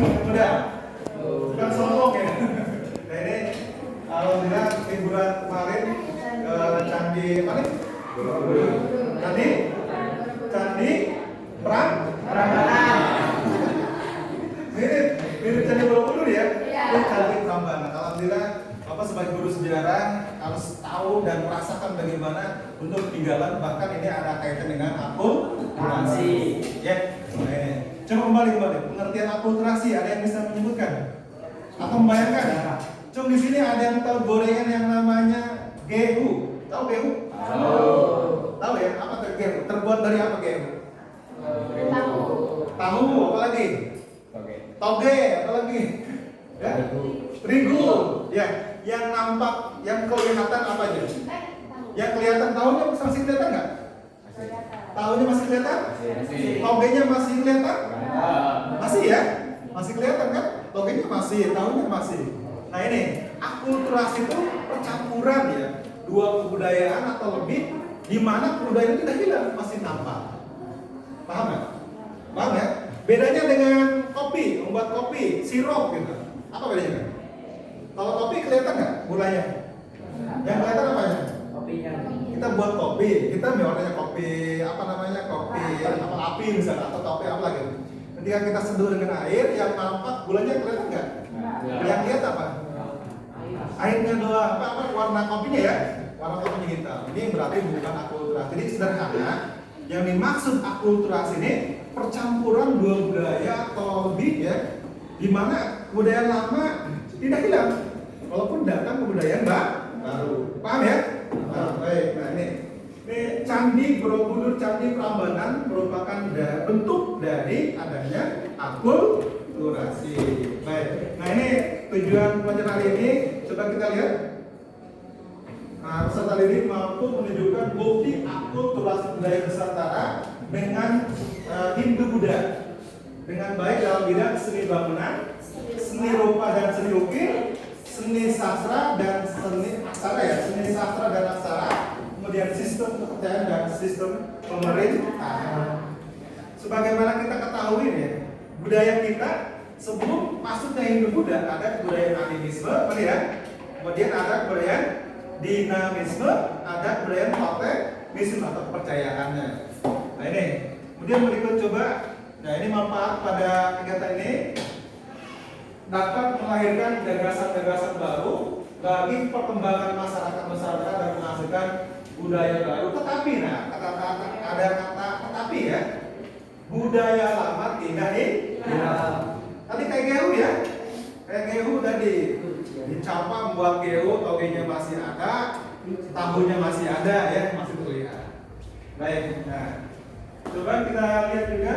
Udah. Bukan sombong ya. Nah ini alhamdulillah liburan kemarin ke Candi mana? Candi Prambanan. Mirip Candi Borobudur ya? Ini Candi Prambanan. Alhamdulillah Bapak sebagai guru sejarah harus tahu dan merasakan bagaimana untuk tinggalan, bahkan ini ada kaitan dengan akulturasi. Ya, coba kembali. Pengertian akulturasi ada yang bisa menyebutkan atau membayangkan? Cung di sini ada yang tahu gorengan yang namanya gehu? Tahu gehu? Tahu ya? Apa tuh gehu? Terbuat dari apa gehu? Tahu. Apa lagi? Toge. Apa lagi? Ya? Terigu. Ya. Yang nampak, yang kelihatan apa aja? Yang kelihatan tahunya masih kelihatan nggak? Tahunya masih kelihatan? Togenya masih kelihatan? Masih ya? Masih kelihatan kan? Togenya masih, tahunya masih. Nah ini, akulturasi itu percampuran ya, dua kebudayaan atau lebih, di mana kebudayaan itu tidak hilang, masih nampak. Paham ya? Paham ya? Bedanya dengan kopi, membuat kopi, sirup gitu. Apa bedanya? Kalau kopi kelihatan nggak gulanya? Yang kelihatan apanya? Kopinya. Kita buat kopi, kita warnanya kopi apa namanya, kopi apa api misalnya, atau kopi apa lagi? Ketika kita seduh dengan air, yang nampak gulanya kelihatan nggak? Yang lihat apa? Airnya doang. Apa warna kopinya ya? Warna kopinya hitam. Ini berarti bukan akulturasi. Jadi sederhana, yang dimaksud akulturasi ini percampuran dua budaya atau lebih ya, di mana budaya lama tidak hilang, walaupun datang kebudayaan baru. Paham ya? Nah, baik. Nah ini Candi Borobudur, Candi Prambanan merupakan bentuk dari adanya akulturasi. Baik. Nah ini tujuan pelajaran hari ini, coba kita lihat. Nah, peserta ini mampu menunjukkan bukti akulturasi budaya Nusantara dengan Hindu-Buddha dengan baik dalam bidang seni bangunan, seni rupa dan seni ukir, seni sastra dan seni aksara ya, seni sastra dan aksara, kemudian sistem kepercayaan dan sistem pemerintahan. Sebagaimana kita ketahui ya, budaya kita sebelum masuknya Hindu-Buddha ada kebudayaan animisme, ya. Kemudian ada kebudayaan dinamisme, ada kebudayaan totemisme atau kepercayaannya. Nah ini, kemudian berikut coba. Nah ini manfaat pada kegiatan ini dapat melahirkan gagasan-gagasan baru bagi perkembangan masyarakat dan menghasilkan budaya baru. Tetapi, ada kata tetapi ya, budaya lama tidak hilang. Tadi kayak gehu ya, kayak gehu tadi dicapa buat gehu, togenya masih ada, tahunya masih ada ya, masih terlihat. Baik, nah coba kita lihat juga.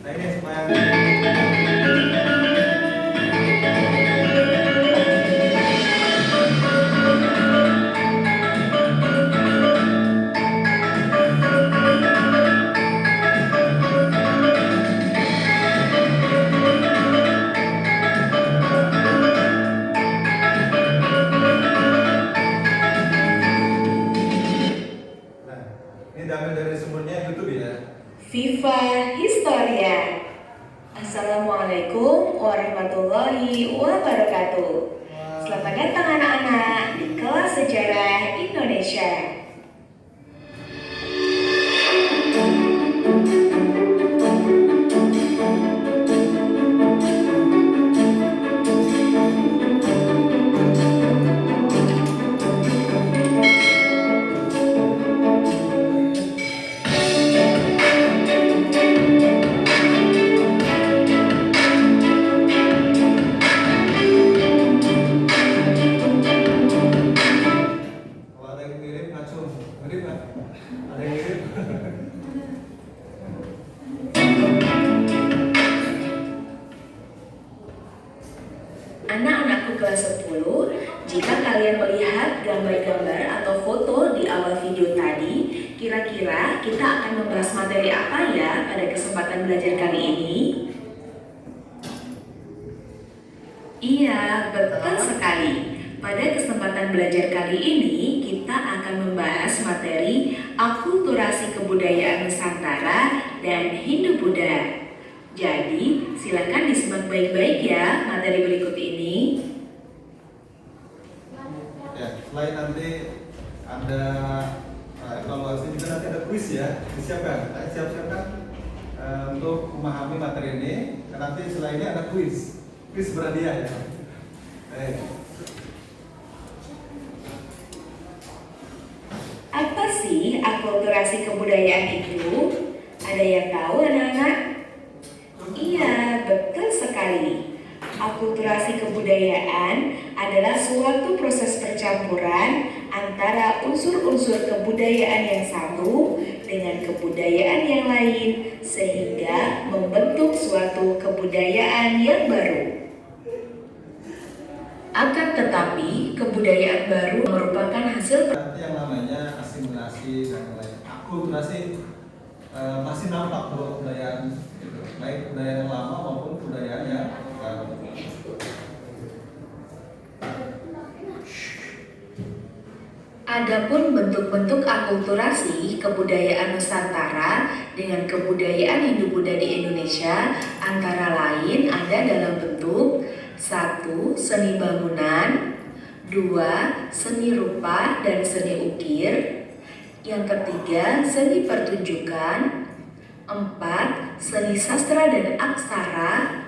Nah ini supaya Viva Historia. Assalamualaikum warahmatullahi wabarakatuh. Selamat datang anak-anak di kelas sejarah Indonesia. Anak-anakku kelas 10, jika kalian melihat gambar-gambar atau foto di awal video tadi, kira-kira kita akan membahas materi apa ya pada kesempatan belajar kali ini? Iya, betul sekali. Pada kesempatan belajar kali ini, kita akan membahas materi akulturasi kebudayaan Nusantara dan Hindu-Buddha. Jadi, silakan disimak baik-baik ya materi berikut ini. Ya, selain nanti ada evaluasi juga nanti ada kuis ya, disiapkan. Siap-siapkan untuk memahami materi ini. Nanti setelah ini ada kuis berhadiah ya. Apa sih akulturasi kebudayaan itu? Ada yang tahu anak-anak? Iya, betul sekali. Akulturasi kebudayaan adalah suatu proses percampuran antara unsur-unsur kebudayaan yang satu dengan kebudayaan yang lain sehingga membentuk suatu kebudayaan yang baru. Akan tetapi, kebudayaan baru merupakan hasil yang namanya asimilasi dan lain. Akulturasi masih nampak bahwa kebudayaan gitu. Baik kebudayaan yang lama maupun kebudayaan yang baru. Adapun bentuk-bentuk akulturasi kebudayaan Nusantara dengan kebudayaan Hindu-Buddha di Indonesia antara lain ada dalam bentuk 1. Seni bangunan, 2. Seni rupa dan seni ukir, yang ketiga seni pertunjukan, 4. Seni sastra dan aksara,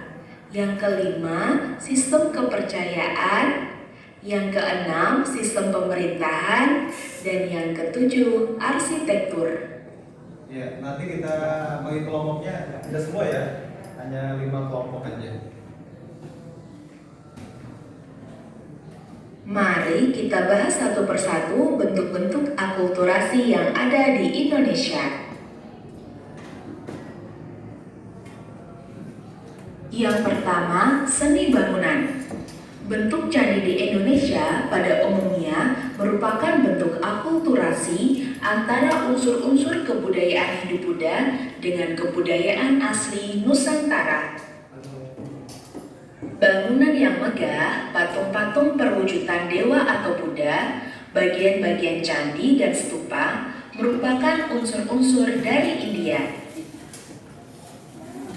yang kelima sistem kepercayaan, yang keenam sistem pemerintahan, dan yang ketujuh arsitektur. Ya, nanti kita bagi kelompoknya tidak semua ya, hanya 5 kelompok aja. Mari kita bahas satu persatu bentuk-bentuk akulturasi yang ada di Indonesia. Yang pertama, seni bangunan. Bentuk candi di Indonesia pada umumnya merupakan bentuk akulturasi antara unsur-unsur kebudayaan Hindu-Buddha dengan kebudayaan asli Nusantara. Bangunan yang megah, patung-patung perwujudan dewa atau Buddha, bagian-bagian candi dan stupa merupakan unsur-unsur dari India.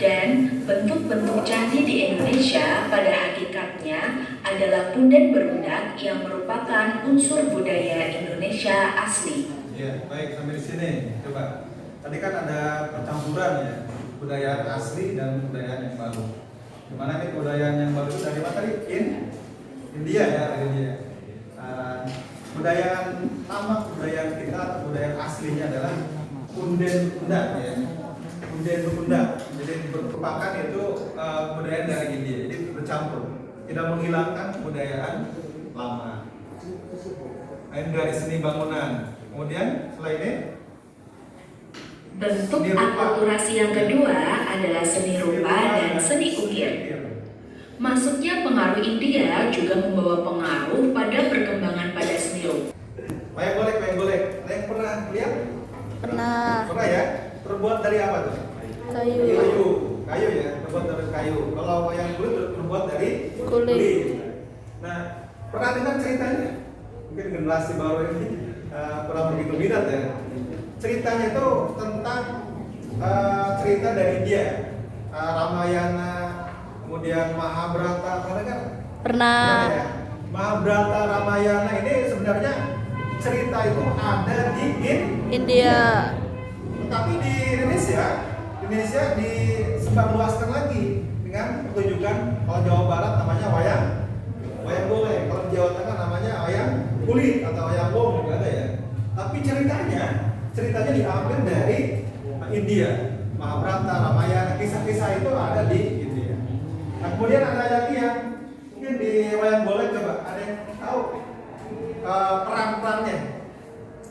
Dan bentuk-bentuk candi di Indonesia pada hakikatnya adalah punden berundak yang merupakan unsur budaya Indonesia asli. Ya, baik sampai di sini. Coba. Tadi kan ada percampuran ya, budaya asli dan budaya yang baru. Dimana nih kebudayaan yang baru itu dari mana tadi? India ya, dari India. Budaya lama, budaya kita atau budaya aslinya adalah punden berundak ya. Punden berundak. Jadi merupakan itu kebudayaan dari India. Jadi bercampur, tidak menghilangkan kebudayaan lama. Ini dari seni bangunan. Kemudian setelah ini bentuk akulturasi yang kedua adalah seni rupa dan seni ukir. Masuknya pengaruh India juga membawa pengaruh pada perkembangan pada seni rupa. Wayang golek. Ada yang pernah lihat? Pernah. Pernah ya? Terbuat dari apa tuh? Kayu ya, terbuat dari kayu. Kalau wayang kulit terbuat dari kulit. Nah, pernah dengar ceritanya? Mungkin generasi baru ini kurang begitu minat ya. Ceritanya itu tentang cerita dari India, Ramayana, kemudian Mahabharata, pernah kan? Pernah. Ya? Mahabharata, Ramayana ini sebenarnya cerita itu ada di India. Tetapi di Indonesia disebarluaskan lagi dengan pertunjukan. Kalau Jawa Barat namanya wayang golek, kalau di Jawa Tengah namanya wayang kulit atau wayang wong juga ada ya. Tapi ceritanya diambil dari India. Mahabharata, Ramayana, kisah-kisah itu ada di India. Nah, kemudian ada lagi yang mungkin di wayang golek, coba ada yang tahu peran-perannya?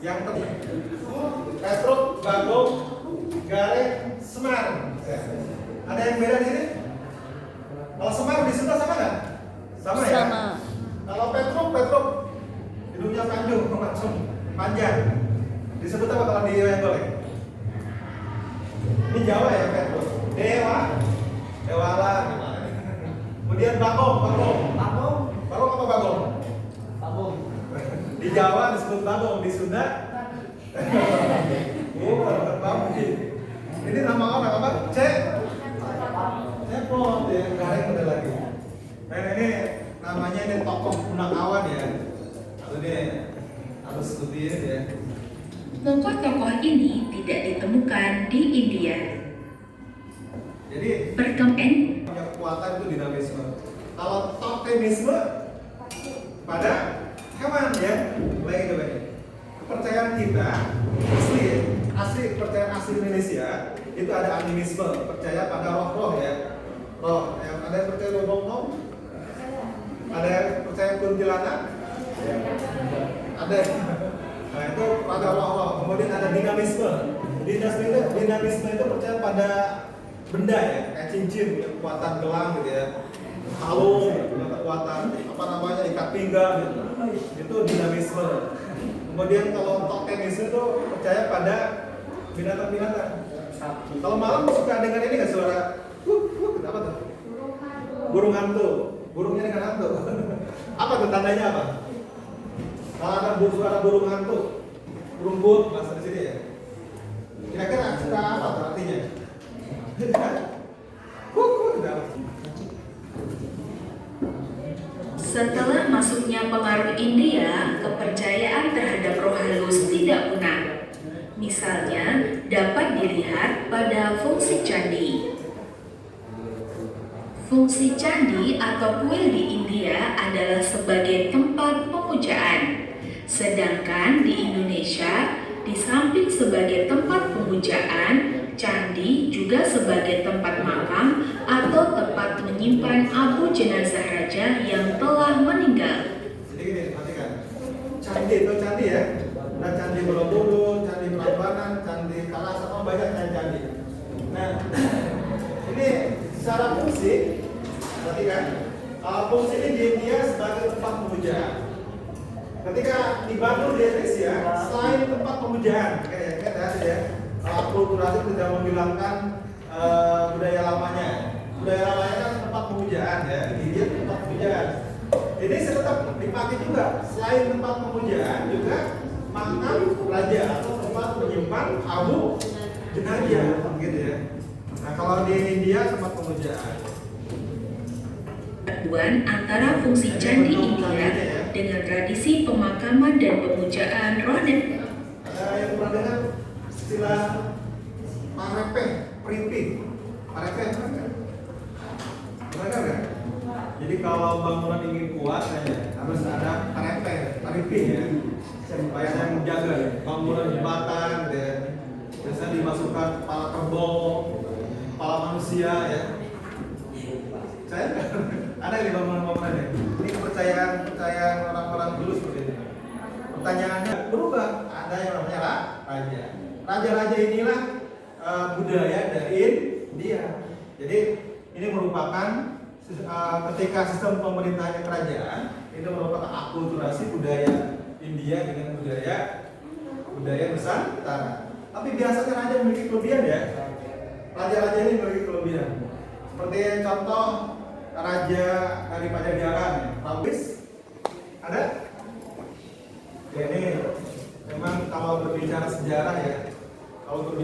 Yang penting Petruk, Bagong, Gareng, Semar. Ada yang beda di sini? Kalau Semar di sebelah sama nggak? Sama ya? Sama. Kalau Petruk hidungnya panjang. Disebut apa kalau di wayang golek? Ini Jawa ya, Petruk. Dewala. Kemudian Bagong apa Bagong? Di Jawa disebut bagong, di Sunda bukan babi. Ini nama orang apa? Cepot ya, garing udah lagi. Nah ini namanya ini tokoh Punakawan ya. Ini harus seperti ini ya. Tokoh-tokoh ini tidak ditemukan di India. Jadi Perkembangan punya kekuatan itu dinamisme. Kalau totemisme pada hewan ya, baik. Kepercayaan kita asli kepercayaan asli Indonesia itu ada animisme, percaya pada roh-roh ya. Roh, yang ada yang percaya roh-roh, ada yang percaya kuntilanak, ada. Nah itu pada roh-roh. Kemudian ada dinamisme. Dinamisme itu percaya pada benda ya, kayak cincin, kekuatan gelang gitu ya, kalung, kekuatan apa namanya ikat pinggang gitu. Itu dinamisme. Kemudian kalau tokemisme itu percaya pada binatang-binatang. Kalau malam suka dengar ini nggak suara apa tuh? Burung hantu. Burungnya dengan hantu. Apa tuh tandanya apa? Kalau ada suara burung hantu, burung but bahasa di sini ya. Kira-kira suka apa tuh artinya? Setelah masuknya pengaruh India, kepercayaan terhadap roh halus tidak punah. Misalnya, dapat dilihat pada fungsi candi. Fungsi candi atau kuil di India adalah sebagai tempat pemujaan. Sedangkan di Indonesia, di samping sebagai tempat pemujaan, candi juga sebagai tempat makam atau tempat menyimpan abu jenazah raja yang telah meninggal. Jadi gini, perhatikan. Candi itu candi ya. Ada candi Borobudur, candi Prambanan, candi Kalasama, banyak candi. Nah, ini secara fungsi, perhatikan. Fungsi ini di India sebagai tempat pemujaan. Ketika dibangun di Indonesia, selain tempat pemujaan, kayak tadi ya, akulturasi tidak menghilangkan budaya lamanya. Budaya lamanya kan tempat pemujaan ya, di India tempat pemujaan. Ini tetap dipakai juga. Selain tempat pemujaan juga makam raja atau tempat menyimpan abu jenazah, gitu ya. Nah kalau di India tempat pemujaan. Perpaduan antara fungsi candi India dengan tradisi pemakaman dan pemujaan roh dan Ada yang pernah dengar istilah parepeh, priping? Parepeh kan? Pernah kan? Jadi kalau bangunan ingin kuat harus ada parepeh, pariping ya. Supaya saya menjaga ya. Bangunan jembatan gitu ya. Biasanya dimasukkan kepala kerbau, kepala manusia ya. Saya ada di bangunan-bangunan ya. Ini kepercayaan orang-orang dulu seperti ini. Pertanyaannya berubah. Ada yang namanya raja. Raja-raja inilah budaya dari India. Jadi ini merupakan ketika sistem pemerintahan kerajaan itu merupakan akulturasi budaya India dengan budaya Nusantara. Tapi biasanya raja memiliki kelebihan ya. Raja-raja ini memiliki kelebihan. Seperti contoh raja dari Pajajaran, Pawis, ada? Ya ini memang kalau berbicara sejarah ya, untuk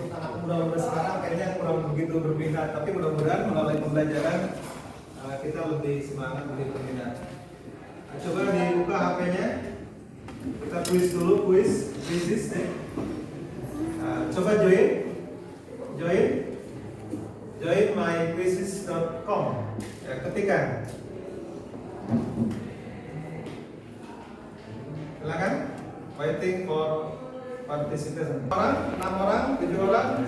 anak muda sekarang kayaknya kurang begitu berminat, tapi mudah-mudahan melalui pembelajaran kita lebih semangat, lebih berminat. Nah, coba dibuka HP-nya, kita kuis dulu, kuisis deh. Coba join myquizzes.com ya, ketikkan. Silakan, waiting for participation. 6 orang, 7 orang.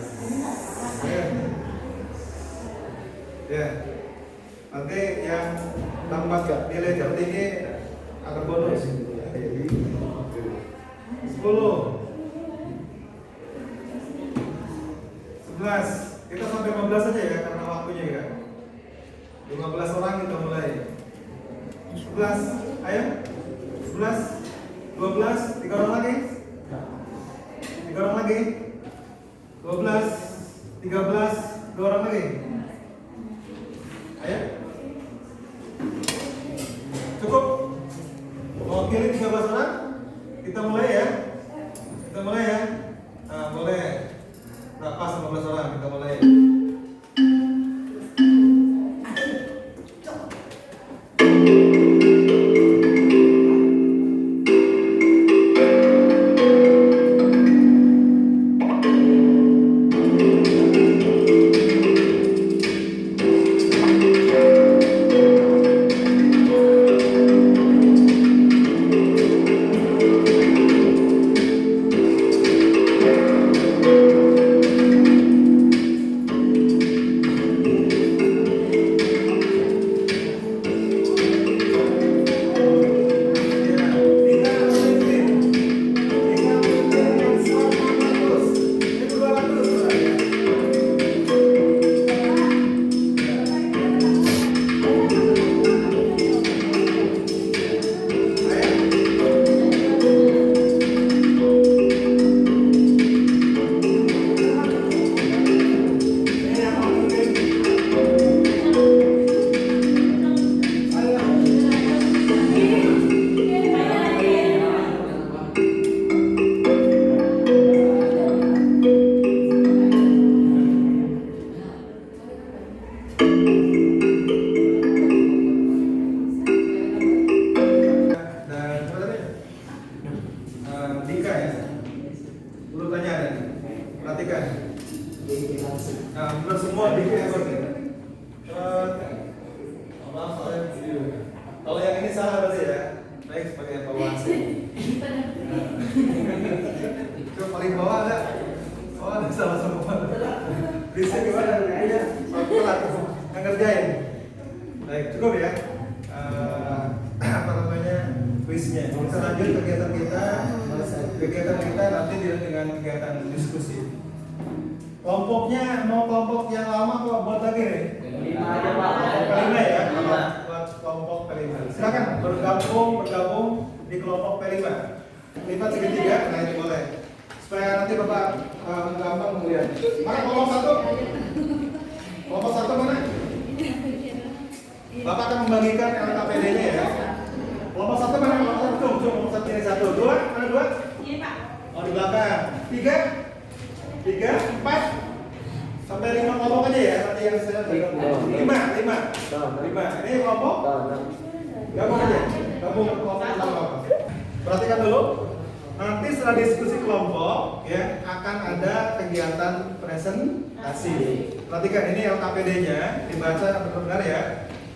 Ya. Nanti yang dapat nilai tertinggi ada bonus. 10, 11. Kita sampai 15 aja ya karena waktunya ya. 15 orang kita mulai. 11, ayo. 11, 12, 3 orang lagi. 3 orang lagi. 12, 13, 2 orang lagi. Ayo. Cukup? Oh, Oke, ini 13 orang. Kita mulai ya. Nah, boleh. Berapa 15 orang? Kita mulai. Dika ya, urutannya ada nih. Perhatikan. Nah, benar semua Dika ya. Maaf, kalau yang ini salah berarti ya. Baik, sebagai evaluasi. Itu paling bawah ada. Oh, ada salah semua. Bisa gimana? Pelan, yang ngerjain. Baik, cukup ya. Apa namanya? Kuisnya. Kita lanjut kegiatan kita. Kegiatan kita nanti dengan kegiatan diskusi. Kelompoknya mau kelompok yang lama apa buat lagi nih? 5 aja Pak. Kelima ya? Buat kelompok P5. Silakan bergabung di kelompok P5. Lipat segitiga, nah itu boleh. Supaya nanti Bapak gampang melihat. Mana kelompok satu? Kelompok satu mana? Bapak akan membagikan LKPD-nya ya. Kelompok satu mana? Kelompok satu ini satu. Dua, mana dua? Ini Pak. Oh di belakang. Tiga, empat, sampai 5 kelompok aja ya. Nanti yang saya lima. Ini kelompok. Gabung aja. Gabung kelompok pertama. Perhatikan dulu. Nanti setelah diskusi kelompok ya akan ada kegiatan presentasi. Perhatikan ini LKPD-nya dibaca benar-benar ya.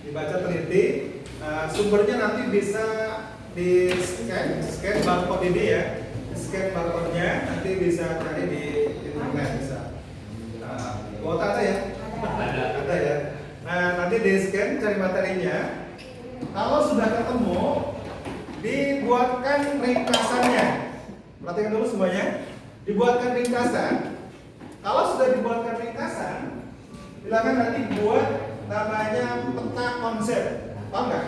Dibaca teliti. Sumbernya nanti bisa di scan barcode ini ya. Scan barcode-nya nanti bisa cari di internet bisa. Kuota ada ya? Ada ya. Nah nanti di scan cari materinya. Kalau sudah ketemu, dibuatkan ringkasannya. Perhatikan dulu semuanya. Dibuatkan ringkasan. Kalau sudah dibuatkan ringkasan, silakan nanti buat namanya peta konsep. Paham nggak?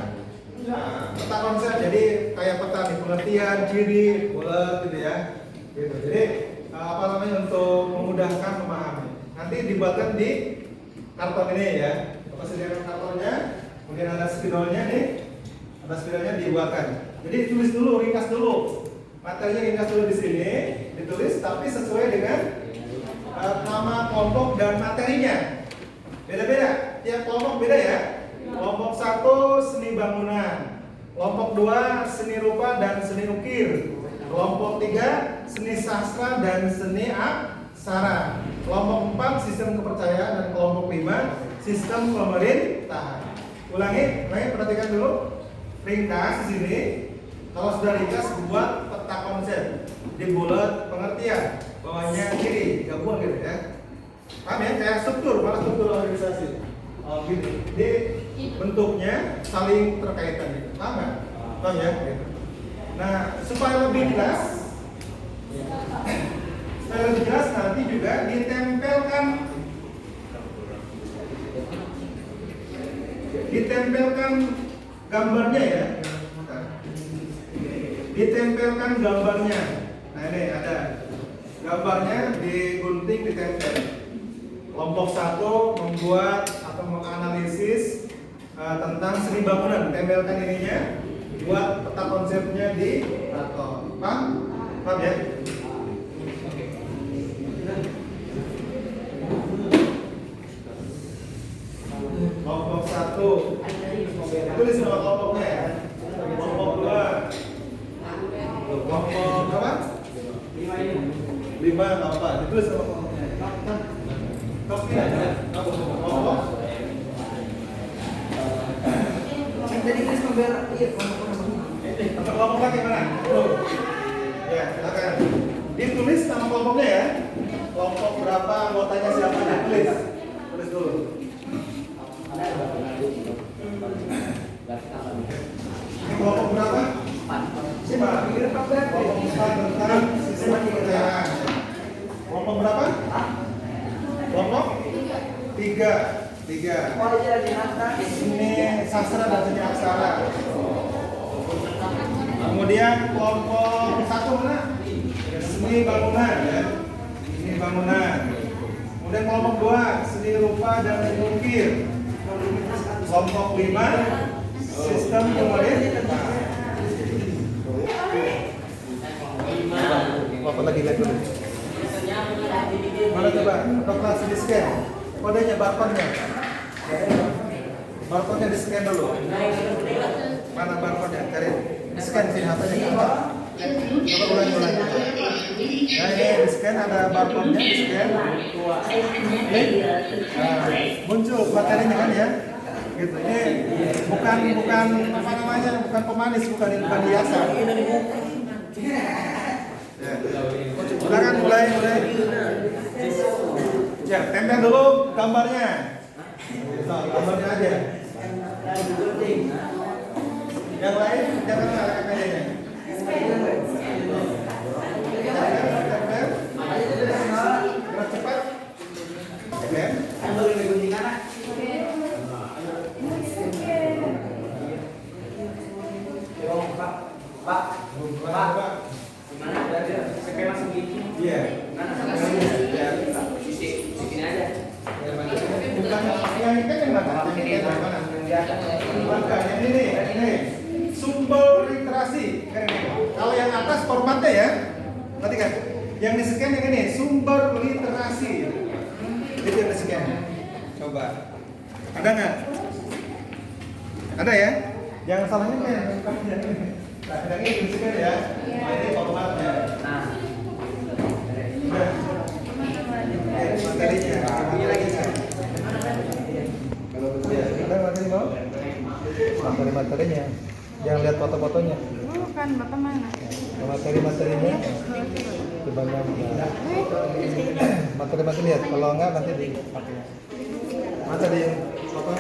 Nah, peta konsep jadi kayak peta nih, pengertian, ciri, bulat gitu ya. Gitu. Jadi apa namanya untuk memudahkan memahami. Nanti dibuatkan di karton ini ya. Bapak sediakan kartonnya, kemudian ada spidolnya nih. Ada spidolnya dibuatkan. Jadi tulis dulu, ringkas dulu. Materinya ringkas dulu di sini, ditulis tapi sesuai dengan nama kelompok dan materinya. Beda-beda, tiap kelompok beda ya. Kelompok 1 seni bangunan, kelompok 2 seni rupa dan seni ukir, kelompok 3 seni sastra dan seni aksara, kelompok 4 sistem kepercayaan dan kelompok 5 sistem pemerintahan. Ulangi, perhatikan dulu. Ringkas di sini. Kalau sudah ringkas buat peta konsep, dibulat pengertian, bawahnya kiri, gabung gitu ya. Paham ya? Kayak struktur, malah struktur organisasi. Oh gitu. Jadi bentuknya saling terkaitan gitu. Paham nggak? Paham ya? Gitu. Nah, supaya lebih jelas, nanti juga ditempelkan gambarnya ya. Ditempelkan gambarnya. Nah ini ada gambarnya, digunting, ditempel. Kelompok 1 membuat atau menganalisis tentang seni bangunan, tempelkan ininya, buat peta konsepnya di Paham ya? Kelompok 1 tulis nama kelompoknya ya. Kelompok 2 kelompok berapa? 5 nggak apa, ditulis nama kelompoknya. Kelompok kelompok lagi mana? Ya, silakan. Ditulis nama kelompoknya ya. Kelompok berapa, anggotanya siapa, ditulis. Tulis dulu. Ini kelompok berapa? 5. Kelompok 4 tentang sistem kepercayaan. Kelompok berapa? Kelompok 3. Ini sastra dan seni aksara. Kemudian kelompok 1 mana? Seni bangunan ya. Seni bangunan. Kemudian kelompok 2 seni rupa dan seni ukir. Kelompok 5 sistem pemerintahan. Apa lagi lihat dulu? Mana coba? Atau kelas di scan? Kodenya, barcode-nya. Barcode-nya di scan dulu. Mana barcode-nya? Cari. Di scan sini HP-nya. Coba ulangi. Nah, ini di scan ada barcode-nya, di scan. Nah, muncul materinya kan ya? Gitu. Ini bukan apa namanya? Bukan pemanis, bukan hiasan. Ya. Silakan mulai. Ya, tempel dulu gambarnya. Nah, gambarnya aja. Yang lain jangan ada kayaknya. Tempel. Gerak cepat. Tempel. Pak. Gimana belajar? CP langsung gini. Iya. Sini aja. Bukan yang ini kan yang mana? Bukan yang ini. Sumber literasi. Kalau yang atas formatnya ya. Nanti kan. Yang di scan yang ini sumber literasi. Itu yang di scan. Coba. Ada nggak? Ada ya? Jangan salahnya kan yang ini. Nah, ini di scan ya. Ini formatnya. Nah. Materinya, ini lagi kan? Kalau ada materi mau? Materi-materinya, jangan lihat foto-fotonya. Bukan, Bapak mana? Materi-materinya, coba materi-materi lihat. Kalau enggak nanti dipakai. Materi yang foto